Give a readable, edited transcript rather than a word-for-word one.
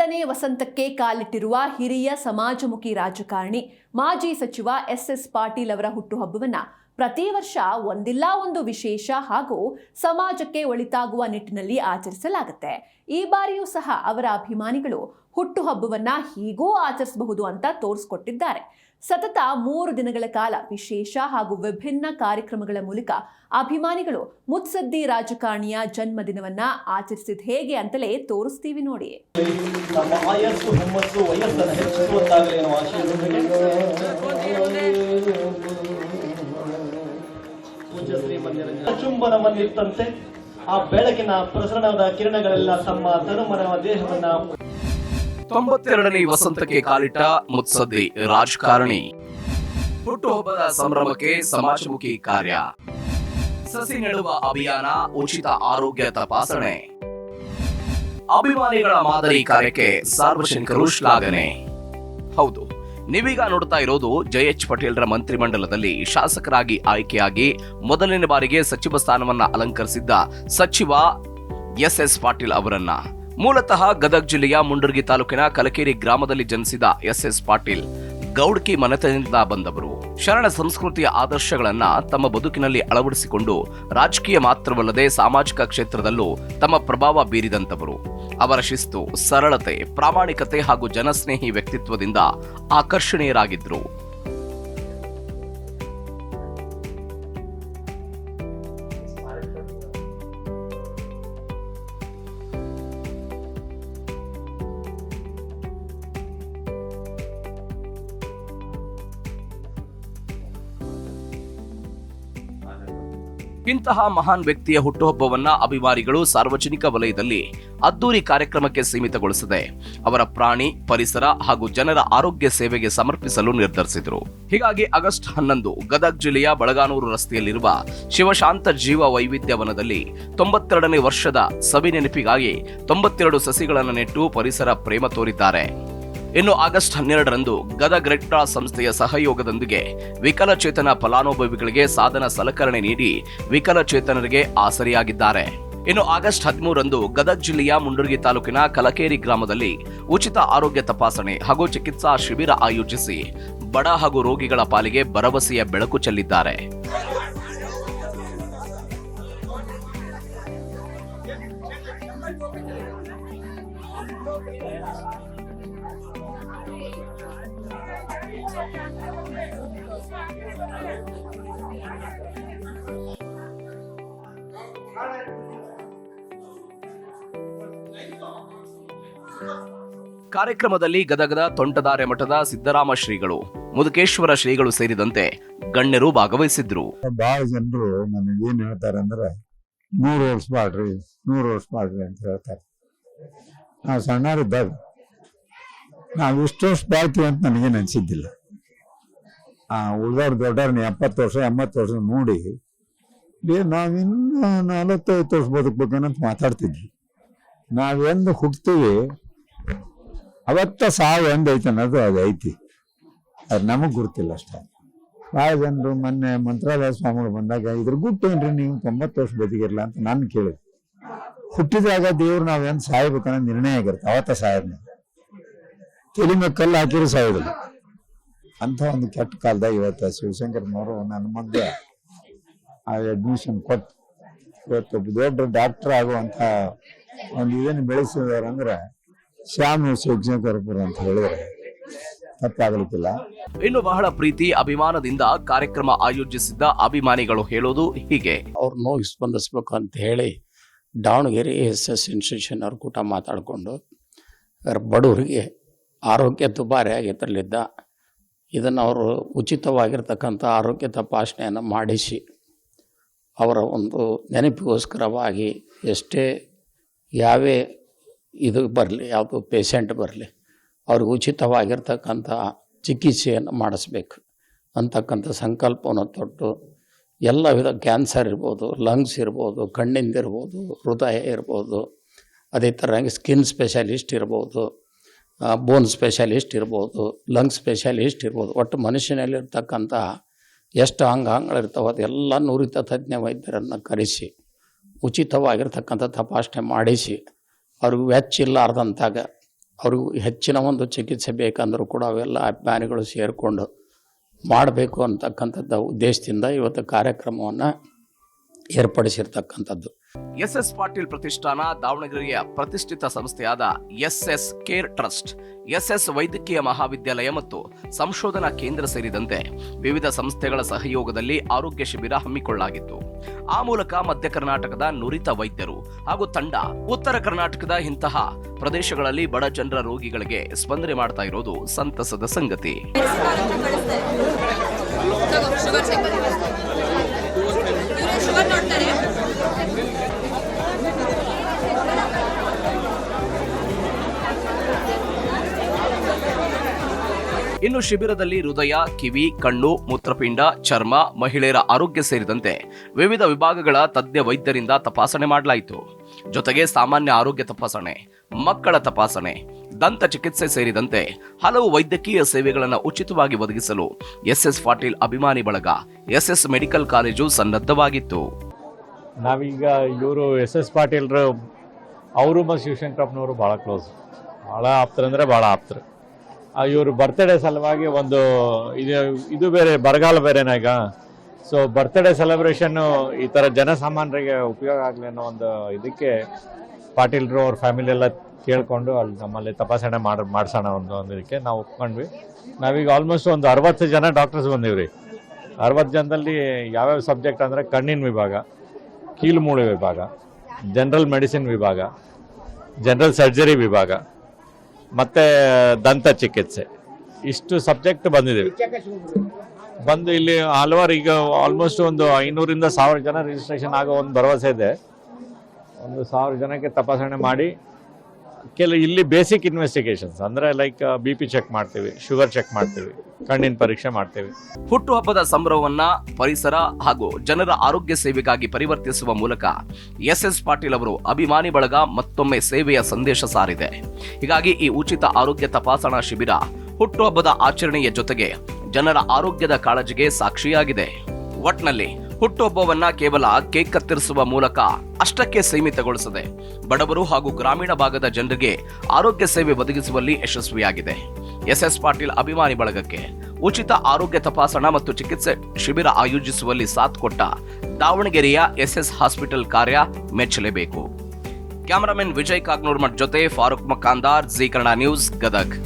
ತೊಂಬತ್ತೆರಡನೇ ವಸಂತಕ್ಕೆ ಕಾಲಿಟ್ಟಿರುವ ಹಿರಿಯ ಸಮಾಜಮುಖಿ ರಾಜಕಾರಣಿ ಮಾಜಿ ಸಚಿವ ಎಸ್ ಪಾಟೀಲ್ ಅವರ ಹುಟ್ಟುಹಬ್ಬವನ್ನು ಪ್ರತಿ ವರ್ಷ ಒಂದಿಲ್ಲ ಒಂದು ವಿಶೇಷ ಹಾಗೂ ಸಮಾಜಕ್ಕೆ ಒಳಿತಾಗುವ ನಿಟ್ಟಿನಲ್ಲಿ ಆಚರಿಸಲಾಗುತ್ತೆ. ಈ ಬಾರಿಯೂ ಸಹ ಅವರ ಅಭಿಮಾನಿಗಳು ಹುಟ್ಟುಹಬ್ಬವನ್ನ ಹೀಗೂ ಆಚರಿಸಬಹುದು ಅಂತ ತೋರಿಸಿಕೊಟ್ಟಿದ್ದಾರೆ. ಸತತ 3 ದಿನಗಳ ಕಾಲ ವಿಶೇಷ ಹಾಗೂ ವಿಭಿನ್ನ ಕಾರ್ಯಕ್ರಮಗಳ ಮೂಲಕ ಅಭಿಮಾನಿಗಳು ಮುತ್ಸದ್ದಿ ರಾಜಕಾರಣಿಯ ಜನ್ಮದಿನವನ್ನ ಆಚರಿಸಿದ ಹೇಗೆ ಅಂತಲೇ ತೋರಿಸ್ತೀವಿ ನೋಡಿ. ಚುಂಬನ ಬಂದಿತ್ತಂತೆ. ಆ ಬೆಳಕಿನ ಪ್ರಸರಣದ ಕಿರಣಗಳೆಲ್ಲ ತಮ್ಮ ತನುಮನ ದೇಹವನ್ನ 92ನೇ ವಸಂತಕ್ಕೆ ಕಾಲಿಟ್ಟ ಮುತ್ಸದ್ದಿ ರಾಜಕಾರಣಿ. ಹುಟ್ಟುಹಬ್ಬದ ಸಂಭ್ರಮಕ್ಕೆ ಸಮಾಜಮುಖಿ ಕಾರ್ಯ, ಸಸಿ ನೆಡುವ ಅಭಿಯಾನ, ಉಚಿತ ಆರೋಗ್ಯ ತಪಾಸಣೆ, ಅಭಿಮಾನಿಗಳ ಮಾದರಿ ಕಾರ್ಯಕ್ಕೆ ಸಾರ್ವಜನಿಕರು ಶ್ಲಾಘನೆ. ಹೌದು, ನೀವೀಗ ನೋಡ್ತಾ ಇರೋದು ಜೆ.ಎಚ್. ಪಟೇಲ್ರ ಮಂತ್ರಿಮಂಡಲದಲ್ಲಿ ಶಾಸಕರಾಗಿ ಆಯ್ಕೆಯಾಗಿ ಮೊದಲನೇ ಬಾರಿಗೆ ಸಚಿವ ಸ್ಥಾನವನ್ನ ಅಲಂಕರಿಸಿದ್ದ ಸಚಿವ ಎಸ್ ಪಾಟೀಲ್ ಅವರನ್ನ. ಮೂಲತಃ ಗದಗ ಜಿಲ್ಲೆಯ ಮುಂಡರಗಿ ತಾಲೂಕಿನ ಕಲಕೇರಿ ಗ್ರಾಮದಲ್ಲಿ ಜನಿಸಿದ ಎಸ್ ಪಾಟೀಲ್ ಗೌಡ್ಕಿ ಮನೆತನದಿಂದ ಬಂದವರು. ಶರಣ ಸಂಸ್ಕೃತಿಯ ಆದರ್ಶಗಳನ್ನ ತಮ್ಮ ಬದುಕಿನಲ್ಲಿ ಅಳವಡಿಸಿಕೊಂಡು ರಾಜಕೀಯ ಮಾತ್ರವಲ್ಲದೆ ಸಾಮಾಜಿಕ ಕ್ಷೇತ್ರದಲ್ಲೂ ತಮ್ಮ ಪ್ರಭಾವ ಬೀರಿದಂತವರು. ಅವರ ಶಿಸ್ತು, ಸರಳತೆ, ಪ್ರಾಮಾಣಿಕತೆ ಹಾಗೂ ಜನಸ್ನೇಹಿ ವ್ಯಕ್ತಿತ್ವದಿಂದ ಆಕರ್ಷಣೀಯರಾಗಿದ್ರು. ಇಂತಹ ಮಹಾನ್ ವ್ಯಕ್ತಿಯ ಹುಟ್ಟುಹಬ್ಬವನ್ನ ಅಭಿಮಾನಿಗಳು ಸಾರ್ವಜನಿಕ ವಲಯದಲ್ಲಿ ಅದ್ದೂರಿ ಕಾರ್ಯಕ್ರಮಕ್ಕೆ ಸೀಮಿತಗೊಳಿಸದೆ ಅವರ ಪ್ರಾಣಿ, ಪರಿಸರ ಹಾಗೂ ಜನರ ಆರೋಗ್ಯ ಸೇವೆಗೆ ಸಮರ್ಪಿಸಲು ನಿರ್ಧರಿಸಿದರು. ಹೀಗಾಗಿ ಆಗಸ್ಟ್ 11 ಗದಗ ಜಿಲ್ಲೆಯ ಬಳಗಾನೂರು ರಸ್ತೆಯಲ್ಲಿರುವ ಶಿವಶಾಂತ ಜೀವ ವೈವಿಧ್ಯವನದಲ್ಲಿ 92ನೇ ವರ್ಷದ ಸವಿ ನೆನಪಿಗಾಗಿ 92 ಸಸಿಗಳನ್ನು ನೆಟ್ಟು ಪರಿಸರ ಪ್ರೇಮ ತೋರಿದ್ದಾರೆ. ಇನ್ನು ಆಗಸ್ಟ್ 12ರಂದು ಗದಗ ರೆಡ್ ಕ್ರಾಸ್ ಸಂಸ್ಥೆಯ ಸಹಯೋಗದೊಂದಿಗೆ ವಿಕಲಚೇತನ ಫಲಾನುಭವಿಗಳಿಗೆ ಸಾಧನ ಸಲಕರಣೆ ನೀಡಿ ವಿಕಲಚೇತನರಿಗೆ ಆಸರೆಯಾಗಿದ್ದಾರೆ. ಇನ್ನು ಆಗಸ್ಟ್ 13ರಂದು ಗದಗ ಜಿಲ್ಲೆಯ ಮುಂಡರಗಿ ತಾಲೂಕಿನ ಕಲಕೇರಿ ಗ್ರಾಮದಲ್ಲಿ ಉಚಿತ ಆರೋಗ್ಯ ತಪಾಸಣೆ ಹಾಗೂ ಚಿಕಿತ್ಸಾ ಶಿಬಿರ ಆಯೋಜಿಸಿ ಬಡ ಹಾಗೂ ರೋಗಿಗಳ ಪಾಲಿಗೆ ಭರವಸೆಯ ಬೆಳಕು ಚೆಲ್ಲಿದ್ದಾರೆ. ಕಾರ್ಯಕ್ರಮದಲ್ಲಿ ಗದಗದ ತೋಂಟದಾರ್ಯ ಮಠದ ಸಿದ್ದರಾಮ ಶ್ರೀಗಳು, ಮುದುಕೇಶ್ವರ ಶ್ರೀಗಳು ಸೇರಿದಂತೆ ಗಣ್ಯರು ಭಾಗವಹಿಸಿದ್ರು. ಬಹಳ ಜನರು ನನಗೇನ್ ಹೇಳ್ತಾರೆ ಅಂದ್ರೆ 100 ವರ್ಷ ಬಾಳ್ರಿ ಅಂತ ಹೇಳ್ತಾರೆ. ನಾವು ಸಣ್ಣರಿದ್ದಾಗ ನಾವು ಇಷ್ಟು ವರ್ಷ ಬಾಳ್ತೀವಿ ಅಂತ ನನಗೇನು ಅನ್ಸಿದ್ದಿಲ್ಲ. ಉಳ್ದವ್ರು ದೊಡ್ಡವ್ರನ್ನ 70 ವರ್ಷ 80 ವರ್ಷ ನೋಡಿ ನಾವಿನ್ನು 45 ವರ್ಷ ಬದುಕ್ಬೇಕನ್ನಂತ ಮಾತಾಡ್ತಿದ್ವಿ. ನಾವೆಂದು ಹುಟ್ತೀವಿ ಅವತ್ತ ಸಾವು ಎಂದೈತೆ ಅನ್ನೋದು ಅದು ಐತಿ, ಅದು ನಮಗ್ ಗುರ್ತಿಲ್ಲ ಅಷ್ಟೇ. ಭಾಳ ಜನರು ಮೊನ್ನೆ ಮಂತ್ರಾಲಯ ಸ್ವಾಮಿಗಳು ಬಂದಾಗ ಇದ್ರ ಗುಟ್ಟೇನ್ರಿ ನೀವು 90 ವರ್ಷ ಬದುಕಿರಲ್ಲ ಅಂತ ನಾನು ಕೇಳಿದೆ. ಹುಟ್ಟಿದಾಗ ದೇವ್ರು ನಾವೇನು ಸಾಯ್ಬೇಕನ್ನೋ ನಿರ್ಣಯ ಆಗಿರುತ್ತೆ, ಅವತ್ತ ಸಾಯೋದ್ನ ತಲೆ ಮೇಲೆ ಕಲ್ಲು ಹಾಕಿರೋ ಸಾಯೋದಿಲ್ಲ ಅಂತ ಒಂದು ಕೆಟ್ಟ ಕಾಲದಾಗ ಇವತ್ತು ಶಿವಶಂಕರ್ನವರು ನನ್ನ ಮುಂದೆ ಆ ಅಡ್ಮಿಷನ್ ಕೊಟ್ಟು ಇವತ್ತು ದೊಡ್ಡ ಡಾಕ್ಟರ್ ಆಗುವಂತ ಒಂದು ಇದನ್ನು ಬೆಳೆಸಿದಾರೆ ಅಂದ್ರೆ ಶ್ಯಾಮ್ ಶಿವಶಂಕರಪುರ ಅಂತ ಹೇಳಿದ್ರೆ ತಪ್ಪಾಗಲಿಕ್ಕಿಲ್ಲ. ಇನ್ನು ಬಹಳ ಪ್ರೀತಿ ಅಭಿಮಾನದಿಂದ ಕಾರ್ಯಕ್ರಮ ಆಯೋಜಿಸಿದ್ದ ಅಭಿಮಾನಿಗಳು ಹೇಳೋದು ಹೀಗೆ. ಅವ್ರ ನೋವು ಸ್ಪಂದಿಸ್ಬೇಕು ಅಂತ ಹೇಳಿ ದಾವಣಗೆರೆ ಎಸ್ ಇನ್ಸ್ಟಿಟ್ಯೂಷನ್ ಅವ್ರ ಕೂಟ ಮಾತಾಡಿಕೊಂಡು ಬಡವರಿಗೆ ಆರೋಗ್ಯ ದುಬಾರಿ ಆಗಿದ್ದರಲ್ಲಿದ್ದ ಇದನ್ನು ಅವರು ಉಚಿತವಾಗಿರ್ತಕ್ಕಂಥ ಆರೋಗ್ಯ ತಪಾಸಣೆಯನ್ನು ಮಾಡಿಸಿ ಅವರ ಒಂದು ನೆನಪಿಗೋಸ್ಕರವಾಗಿ ಎಷ್ಟೇ ಯಾವೇ ಇದು ಬರಲಿ, ಯಾವುದು ಪೇಷಂಟ್ ಬರಲಿ, ಅವ್ರಿಗೆ ಉಚಿತವಾಗಿರ್ತಕ್ಕಂಥ ಚಿಕಿತ್ಸೆಯನ್ನು ಮಾಡಿಸ್ಬೇಕು ಅಂತಕ್ಕಂಥ ಸಂಕಲ್ಪವನ್ನು ತೊಟ್ಟು ಎಲ್ಲ ವಿಧ ಕ್ಯಾನ್ಸರ್ ಇರ್ಬೋದು, ಲಂಗ್ಸ್ ಇರ್ಬೋದು, ಕಣ್ಣಿಂದಿರ್ಬೋದು, ಹೃದಯ ಇರ್ಬೋದು, ಅದೇ ಥರ ಸ್ಕಿನ್ ಸ್ಪೆಷಲಿಸ್ಟ್ ಇರ್ಬೋದು, ಬೋನ್ ಸ್ಪೆಷಲಿಸ್ಟ್ ಇರ್ಬೋದು, ಲಂಗ್ ಸ್ಪೆಷಲಿಸ್ಟ್ ಇರ್ಬೋದು, ಒಟ್ಟು ಮನುಷ್ಯನಲ್ಲಿರ್ತಕ್ಕಂಥ ಎಷ್ಟು ಅಂಗಾಂಗಗಳಿರ್ತಾವೆ ಅದೆಲ್ಲ ನುರಿತ ತಜ್ಞ ವೈದ್ಯರನ್ನು ಕರೆಸಿ ಉಚಿತವಾಗಿರ್ತಕ್ಕಂಥ ತಪಾಸಣೆ ಮಾಡಿಸಿ ಅವ್ರಿಗೆ ವೆಚ್ಚ ಇಲ್ಲಾರ್ದಂತಾಗ ಅವ್ರಿಗೂ ಹೆಚ್ಚಿನ ಒಂದು ಚಿಕಿತ್ಸೆ ಬೇಕಂದರೂ ಕೂಡ ಅವೆಲ್ಲ ಅಭಿಮಾನಿಗಳು ಸೇರಿಕೊಂಡು ಮಾಡಬೇಕು ಅಂತಕ್ಕಂಥದ್ದು ಉದ್ದೇಶದಿಂದ ಇವತ್ತು ಕಾರ್ಯಕ್ರಮವನ್ನು ಏರ್ಪಡಿಸಿರ್ತಕ್ಕಂಥದ್ದು. ಎಸ್ ಪಾಟೀಲ್ ಪ್ರತಿಷ್ಠಾನ ದಾವಣಗೆರೆಯ ಪ್ರತಿಷ್ಠಿತ ಸಂಸ್ಥೆಯಾದ ಎಸ್ ಕೇರ್ ಟ್ರಸ್ಟ್, ಎಸ್ ವೈದ್ಯಕೀಯ ಮಹಾವಿದ್ಯಾಲಯ ಮತ್ತು ಸಂಶೋಧನಾ ಕೇಂದ್ರ ಸೇರಿದಂತೆ ವಿವಿಧ ಸಂಸ್ಥೆಗಳ ಸಹಯೋಗದಲ್ಲಿ ಆರೋಗ್ಯ ಶಿಬಿರ ಹಮ್ಮಿಕೊಳ್ಳಲಾಗಿತ್ತು. ಆ ಮೂಲಕ ಮಧ್ಯ ಕರ್ನಾಟಕದ ನುರಿತ ವೈದ್ಯರು ಹಾಗೂ ತಂಡ ಉತ್ತರ ಕರ್ನಾಟಕದ ಇಂತಹ ಪ್ರದೇಶಗಳಲ್ಲಿ ಬಡ ಜನರ ರೋಗಿಗಳಿಗೆ ಸ್ಪಂದನೆ ಮಾಡ್ತಾ ಇರೋದು ಸಂತಸದ ಸಂಗತಿ. ಇನ್ನು ಶಿಬಿರದಲ್ಲಿ ಹೃದಯ, ಕಿವಿ, ಕಣ್ಣು, ಮೂತ್ರಪಿಂಡ, ಚರ್ಮ, ಮಹಿಳೆಯರ ಆರೋಗ್ಯ ಸೇರಿದಂತೆ ವಿವಿಧ ವಿಭಾಗಗಳ ತಜ್ಞ ವೈದ್ಯರಿಂದ ತಪಾಸಣೆ ಮಾಡಲಾಯಿತು. ಜೊತೆಗೆ ಸಾಮಾನ್ಯ ಆರೋಗ್ಯ ತಪಾಸಣೆ, ಮಕ್ಕಳ ತಪಾಸಣೆ, ದಂತ ಚಿಕಿತ್ಸೆ ಸೇರಿದಂತೆ ಹಲವು ವೈದ್ಯಕೀಯ ಸೇವೆಗಳನ್ನು ಉಚಿತವಾಗಿ ಒದಗಿಸಲು ಎಸ್ ಪಾಟೀಲ್ ಅಭಿಮಾನಿ ಬಳಗ ಎಸ್ ಮೆಡಿಕಲ್ ಕಾಲೇಜು ಸನ್ನದ್ಧವಾಗಿತ್ತು. ನಾವೀಗ ಇವರು ಎಸ್ ಪಾಟೀಲ್ರು ಅವರು ಮತ್ತು ಶಿವಶಂಕರಪ್ಪನವರು ಭಾಳ ಕ್ಲೋಸ್, ಭಾಳ ಆಪ್ತರಂದರೆ ಭಾಳ ಆಪ್ತರು. ಇವರು ಬರ್ತ್ಡೇ ಸಲುವಾಗಿ ಒಂದು ಇದು ಬೇರೆ ಬರಗಾಲ ಬೇರೆನಾಗ, ಸೊ ಬರ್ತ್ಡೇ ಸೆಲೆಬ್ರೇಷನ್ನು ಈ ಥರ ಜನಸಾಮಾನ್ಯರಿಗೆ ಉಪಯೋಗ ಆಗಲಿ ಅನ್ನೋ ಒಂದು ಇದಕ್ಕೆ ಪಾಟೀಲ್ರು ಅವ್ರ ಫ್ಯಾಮಿಲಿ ಎಲ್ಲ ಕೇಳಿಕೊಂಡು ಅಲ್ಲಿ ನಮ್ಮಲ್ಲಿ ತಪಾಸಣೆ ಮಾಡಿಸೋಣ ಒಂದು ಇದಕ್ಕೆ ನಾವು ಒಪ್ಕೊಂಡ್ವಿ. ನಾವೀಗ ಆಲ್ಮೋಸ್ಟ್ ಒಂದು 60 ಜನ ಡಾಕ್ಟರ್ಸ್ ಬಂದೀವ್ರಿ. 60 ಜನದಲ್ಲಿ ಯಾವ್ಯಾವ ಸಬ್ಜೆಕ್ಟ್ ಅಂದರೆ ಕಣ್ಣಿನ ವಿಭಾಗ, ಕೀಲುಮೂಳೆ ವಿಭಾಗ, ಜನರಲ್ ಮೆಡಿಸಿನ್ ವಿಭಾಗ, ಜನರಲ್ ಸರ್ಜರಿ ವಿಭಾಗ ಮತ್ತು ದಂತ ಚಿಕಿತ್ಸೆ, ಇಷ್ಟು ಸಬ್ಜೆಕ್ಟ್ ಬಂದಿದ್ದೀವಿ. ಬಂದು ಇಲ್ಲಿ ಹಲವಾರು ಈಗ ಆಲ್ಮೋಸ್ಟ್ ಒಂದು 500ರಿಂದ 1000 ಜನ ರಿಜಿಸ್ಟ್ರೇಷನ್ ಆಗೋ ಒಂದು ಭರವಸೆ ಇದೆ. ಒಂದು 1000 ಜನಕ್ಕೆ ತಪಾಸಣೆ ಮಾಡಿ ಇಲ್ಲಿ ಬೇಸಿಕ್ ಇನ್ವೆಸ್ಟಿಗೇಷನ್ಸ್ ಅಂದರೆ ಲೈಕ್ BP ಚೆಕ್ ಮಾಡ್ತೀವಿ, ಶುಗರ್ ಚೆಕ್ ಮಾಡ್ತೀವಿ, ಕಣ್ಣಿನ ಪರೀಕ್ಷೆ ಮಾಡ್ತೀವಿ. ಹುಟ್ಟುಹಬ್ಬದ ಸಂಭ್ರಮವನ್ನ ಪರಿಸರ ಹಾಗೂ ಜನರ ಆರೋಗ್ಯ ಸೇವೆಗಾಗಿ ಪರಿವರ್ತಿಸುವ ಮೂಲಕ ಎಸ್ ಪಾಟೀಲ್ ಅವರು ಅಭಿಮಾನಿ ಬಳಗ ಮತ್ತೊಮ್ಮೆ ಸೇವೆಯ ಸಂದೇಶ ಸಾರಿದೆ. ಹೀಗಾಗಿ ಈ ಉಚಿತ ಆರೋಗ್ಯ ತಪಾಸಣಾ ಶಿಬಿರ ಹುಟ್ಟುಹಬ್ಬದ ಆಚರಣೆಯ ಜೊತೆಗೆ ಜನರ ಆರೋಗ್ಯದ ಕಾಳಜಿಗೆ ಸಾಕ್ಷಿಯಾಗಿದೆ. ಒಟ್ನಲ್ಲಿ ಹುಟ್ಟುಹಬ್ಬವನ್ನ ಕೇವಲ ಕೇಕ್ ಕತ್ತರಿಸುವ ಮೂಲಕ ಅಷ್ಟಕ್ಕೆ ಸೀಮಿತಗೊಳಿಸದೆ ಬಡವರು ಹಾಗೂ ಗ್ರಾಮೀಣ ಭಾಗದ ಜನರಿಗೆ ಆರೋಗ್ಯ ಸೇವೆ ಒದಗಿಸುವಲ್ಲಿ ಯಶಸ್ವಿಯಾಗಿದೆ. ಎಸ್ ಪಾಟೀಲ್ ಅಭಿಮಾನಿ ಬಳಗಕ್ಕೆ ಉಚಿತ ಆರೋಗ್ಯ ತಪಾಸಣಾ ಮತ್ತು ಚಿಕಿತ್ಸೆ ಶಿಬಿರ ಆಯೋಜಿಸುವಲ್ಲಿ ಸಾಥ್ ಕೊಟ್ಟ ದಾವಣಗೆರೆಯ ಎಸ್ ಹಾಸ್ಪಿಟಲ್ ಕಾರ್ಯ ಮೆಚ್ಚಲೇಬೇಕು. ಕ್ಯಾಮರಾಮನ್ ವಿಜಯ್ ಕಾಗ್ನೂರ್ ಮಠ್ ಜೊತೆ ಫಾರೂಕ್ ಮಕಾಂದಾರ್, ಜೀ ಕನ್ನಡ ನ್ಯೂಸ್, ಗದಗ್.